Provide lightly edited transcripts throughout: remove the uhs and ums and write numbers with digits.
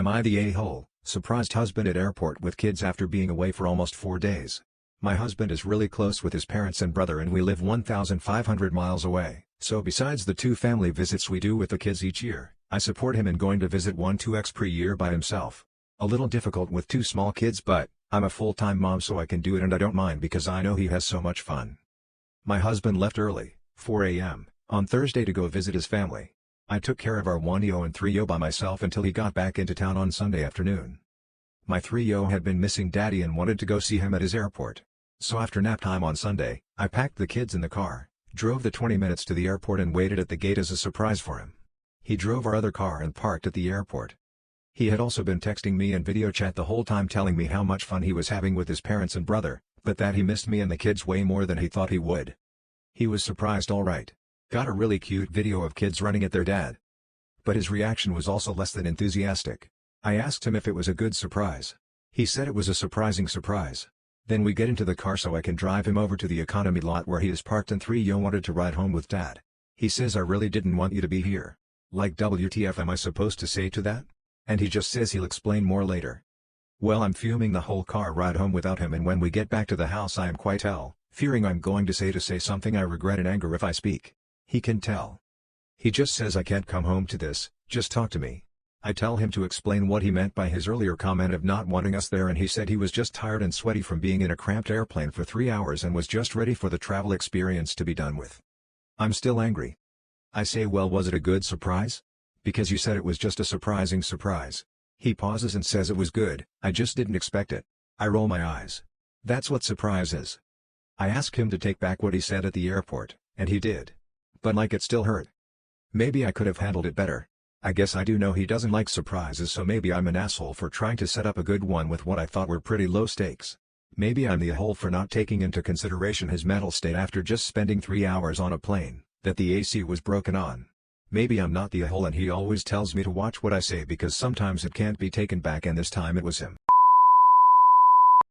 Am I the a-hole? Surprised husband at airport with kids after being away for almost 4 days. My husband is really close with his parents and brother and we live 1,500 miles away, so besides the 2 family visits we do with the kids each year, I support him in going to visit 1-2x per year by himself. A little difficult with 2 small kids but, I'm a full-time mom so I can do it and I don't mind because I know he has so much fun. My husband left early, 4 a.m., on Thursday to go visit his family. I took care of our 1-year-old and 3-year-old by myself until he got back into town on Sunday afternoon. My 3-year-old had been missing daddy and wanted to go see him at his airport. So after nap time on Sunday, I packed the kids in the car, drove the 20 minutes to the airport and waited at the gate as a surprise for him. He drove our other car and parked at the airport. He had also been texting me and video chat the whole time telling me how much fun he was having with his parents and brother, but that he missed me and the kids way more than he thought he would. He was surprised alright. Got a really cute video of kids running at their dad. But his reaction was also less than enthusiastic. I asked him if it was a good surprise. He said it was a surprising surprise. Then we get into the car so I can drive him over to the economy lot where he is parked and 3-year-old wanted to ride home with dad. He says I really didn't want you to be here. Like WTF am I supposed to say to that? And he just says he'll explain more later. Well, I'm fuming the whole car ride home without him and when we get back to the house I am quite fearing I'm going to say something I regret in anger if I speak. He can tell. He just says I can't come home to this, just talk to me. I tell him to explain what he meant by his earlier comment of not wanting us there and he said he was just tired and sweaty from being in a cramped airplane for 3 hours and was just ready for the travel experience to be done with. I'm still angry. I say well was it a good surprise? Because you said it was just a surprising surprise. He pauses and says it was good, I just didn't expect it. I roll my eyes. That's what surprise is. I ask him to take back what he said at the airport, and he did. But like it still hurt. Maybe I could have handled it better. I guess I do know he doesn't like surprises so maybe I'm an asshole for trying to set up a good one with what I thought were pretty low stakes. Maybe I'm the a-hole for not taking into consideration his mental state after just spending 3 hours on a plane, that the AC was broken on. Maybe I'm not the a-hole and he always tells me to watch what I say because sometimes it can't be taken back and this time it was him.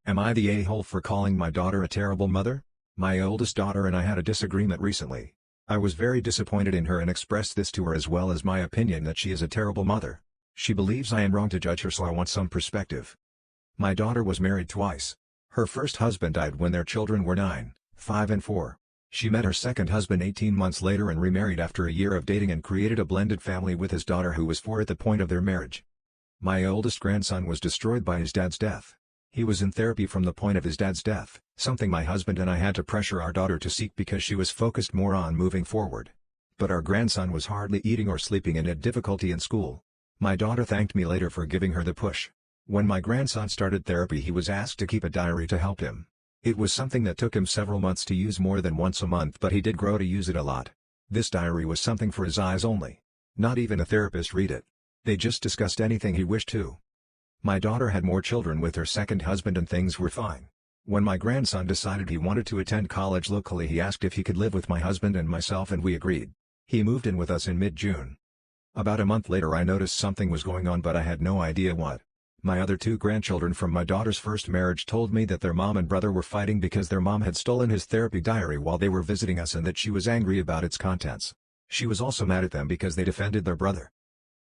Am I the a-hole for calling my daughter a terrible mother? My oldest daughter and I had a disagreement recently. I was very disappointed in her and expressed this to her as well as my opinion that she is a terrible mother. She believes I am wrong to judge her so I want some perspective. My daughter was married twice. Her first husband died when their children were 9, 5 and 4. She met her second husband 18 months later and remarried after a year of dating and created a blended family with his daughter who was 4 at the point of their marriage. My oldest grandson was destroyed by his dad's death. He was in therapy from the point of his dad's death, something my husband and I had to pressure our daughter to seek because she was focused more on moving forward. But our grandson was hardly eating or sleeping and had difficulty in school. My daughter thanked me later for giving her the push. When my grandson started therapy he was asked to keep a diary to help him. It was something that took him several months to use more than once a month but he did grow to use it a lot. This diary was something for his eyes only. Not even a therapist read it. They just discussed anything he wished to. My daughter had more children with her second husband and things were fine. When my grandson decided he wanted to attend college locally he asked if he could live with my husband and myself and we agreed. He moved in with us in mid-June. About a month later I noticed something was going on but I had no idea what. My other 2 grandchildren from my daughter's first marriage told me that their mom and brother were fighting because their mom had stolen his therapy diary while they were visiting us and that she was angry about its contents. She was also mad at them because they defended their brother.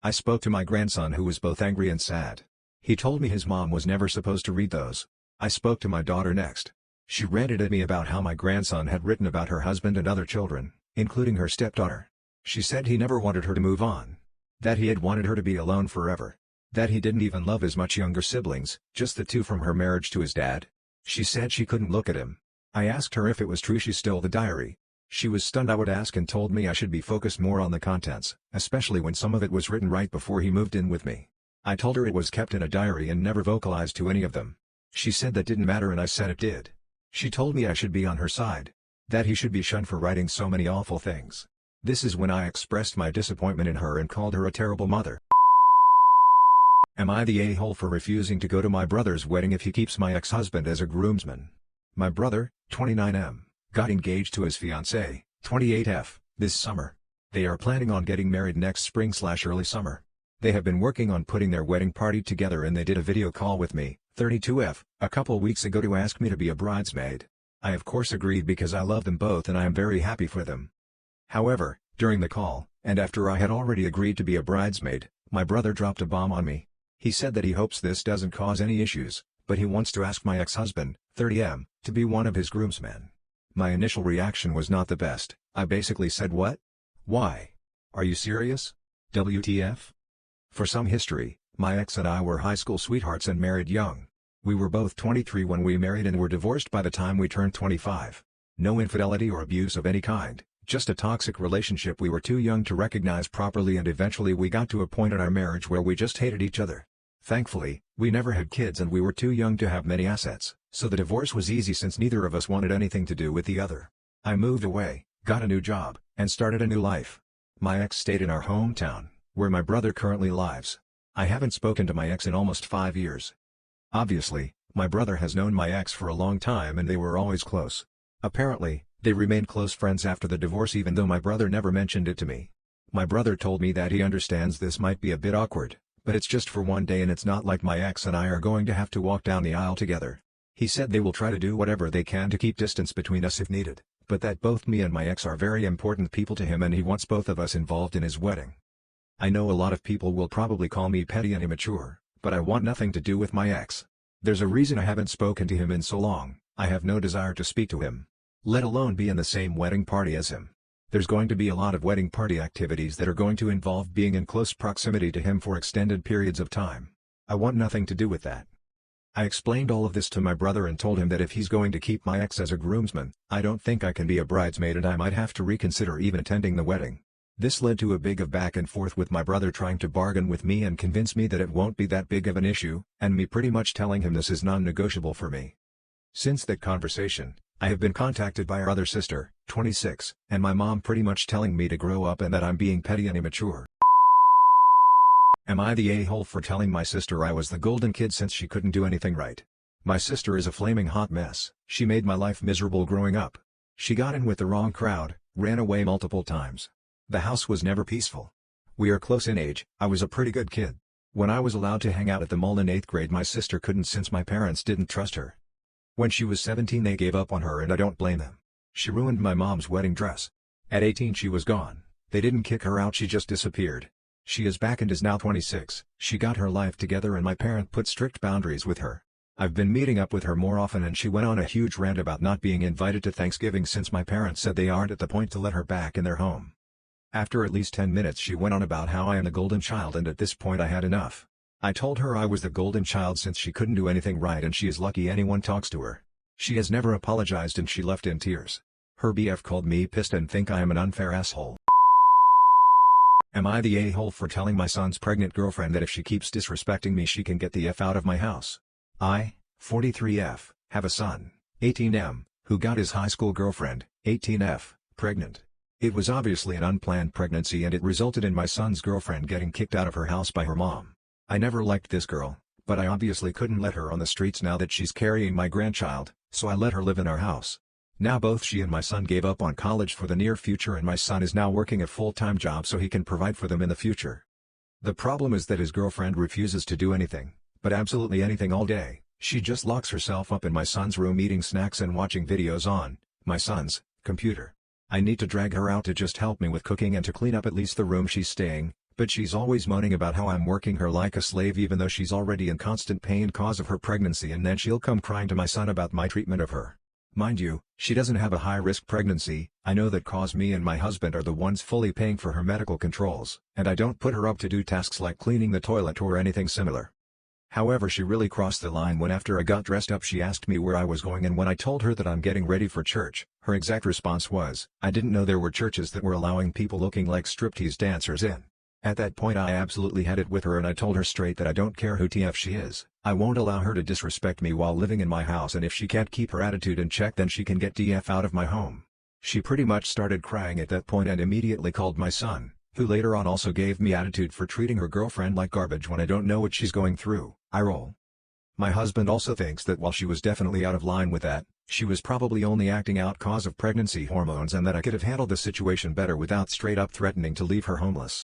I spoke to my grandson who was both angry and sad. He told me his mom was never supposed to read those. I spoke to my daughter next. She ranted at me about how my grandson had written about her husband and other children, including her stepdaughter. She said he never wanted her to move on. That he had wanted her to be alone forever. That he didn't even love his much younger siblings, just the 2 from her marriage to his dad. She said she couldn't look at him. I asked her if it was true she stole the diary. She was stunned I would ask and told me I should be focused more on the contents, especially when some of it was written right before he moved in with me. I told her it was kept in a diary and never vocalized to any of them. She said that didn't matter and I said it did. She told me I should be on her side. That he should be shunned for writing so many awful things. This is when I expressed my disappointment in her and called her a terrible mother. Am I the a-hole for refusing to go to my brother's wedding if he keeps my ex-husband as a groomsman? My brother, 29M, got engaged to his fiancée, 28F, this summer. They are planning on getting married next spring/early summer. They have been working on putting their wedding party together and they did a video call with me, 32F, a couple weeks ago to ask me to be a bridesmaid. I of course agreed because I love them both and I am very happy for them. However, during the call, and after I had already agreed to be a bridesmaid, my brother dropped a bomb on me. He said that he hopes this doesn't cause any issues, but he wants to ask my ex-husband, 30M, to be one of his groomsmen. My initial reaction was not the best. I basically said, "What? Why? Are you serious? WTF?" For some history, my ex and I were high school sweethearts and married young. We were both 23 when we married and were divorced by the time we turned 25. No infidelity or abuse of any kind, just a toxic relationship we were too young to recognize properly, and eventually we got to a point in our marriage where we just hated each other. Thankfully, we never had kids and we were too young to have many assets, so the divorce was easy since neither of us wanted anything to do with the other. I moved away, got a new job, and started a new life. My ex stayed in our hometown, where my brother currently lives. I haven't spoken to my ex in almost 5 years. Obviously, my brother has known my ex for a long time and they were always close. Apparently, they remained close friends after the divorce even though my brother never mentioned it to me. My brother told me that he understands this might be a bit awkward, but it's just for one day and it's not like my ex and I are going to have to walk down the aisle together. He said they will try to do whatever they can to keep distance between us if needed, but that both me and my ex are very important people to him and he wants both of us involved in his wedding. I know a lot of people will probably call me petty and immature, but I want nothing to do with my ex. There's a reason I haven't spoken to him in so long. I have no desire to speak to him, let alone be in the same wedding party as him. There's going to be a lot of wedding party activities that are going to involve being in close proximity to him for extended periods of time. I want nothing to do with that. I explained all of this to my brother and told him that if he's going to keep my ex as a groomsman, I don't think I can be a bridesmaid and I might have to reconsider even attending the wedding. This led to a big of back and forth with my brother trying to bargain with me and convince me that it won't be that big of an issue, and me pretty much telling him this is non-negotiable for me. Since that conversation, I have been contacted by our other sister, 26, and my mom pretty much telling me to grow up and that I'm being petty and immature. Am I the a-hole for telling my sister I was the golden kid since she couldn't do anything right? My sister is a flaming hot mess. She made my life miserable growing up. She got in with the wrong crowd, ran away multiple times. The house was never peaceful. We are close in age. I was a pretty good kid. When I was allowed to hang out at the mall in 8th grade, my sister couldn't since my parents didn't trust her. When she was 17 they gave up on her and I don't blame them. She ruined my mom's wedding dress. At 18 she was gone. They didn't kick her out, she just disappeared. She is back and is now 26. She got her life together and my parent put strict boundaries with her. I've been meeting up with her more often and she went on a huge rant about not being invited to Thanksgiving since my parents said they aren't at the point to let her back in their home. After at least 10 minutes she went on about how I am the golden child and at this point I had enough. I told her I was the golden child since she couldn't do anything right and she is lucky anyone talks to her. She has never apologized and she left in tears. Her BF called me pissed and think I am an unfair asshole. Am I the a-hole for telling my son's pregnant girlfriend that if she keeps disrespecting me she can get the F out of my house? I, 43F, have a son, 18M, who got his high school girlfriend, 18F, pregnant. It was obviously an unplanned pregnancy and it resulted in my son's girlfriend getting kicked out of her house by her mom. I never liked this girl, but I obviously couldn't let her on the streets now that she's carrying my grandchild, so I let her live in our house. Now both she and my son gave up on college for the near future and my son is now working a full-time job so he can provide for them in the future. The problem is that his girlfriend refuses to do anything, but absolutely anything all day. She just locks herself up in my son's room eating snacks and watching videos on my son's computer. I need to drag her out to just help me with cooking and to clean up at least the room she's staying, but she's always moaning about how I'm working her like a slave even though she's already in constant pain cause of her pregnancy, and then she'll come crying to my son about my treatment of her. Mind you, she doesn't have a high-risk pregnancy. I know that cause me and my husband are the ones fully paying for her medical controls, and I don't put her up to do tasks like cleaning the toilet or anything similar. However, she really crossed the line when after I got dressed up she asked me where I was going, and when I told her that I'm getting ready for church, her exact response was, "I didn't know there were churches that were allowing people looking like striptease dancers in." At that point I absolutely had it with her and I told her straight that I don't care who TF she is, I won't allow her to disrespect me while living in my house, and if she can't keep her attitude in check then she can get DF out of my home. She pretty much started crying at that point and immediately called my son, who later on also gave me attitude for treating her girlfriend like garbage when I don't know what she's going through. I roll. My husband also thinks that while she was definitely out of line with that, she was probably only acting out cause of pregnancy hormones and that I could have handled the situation better without straight up threatening to leave her homeless.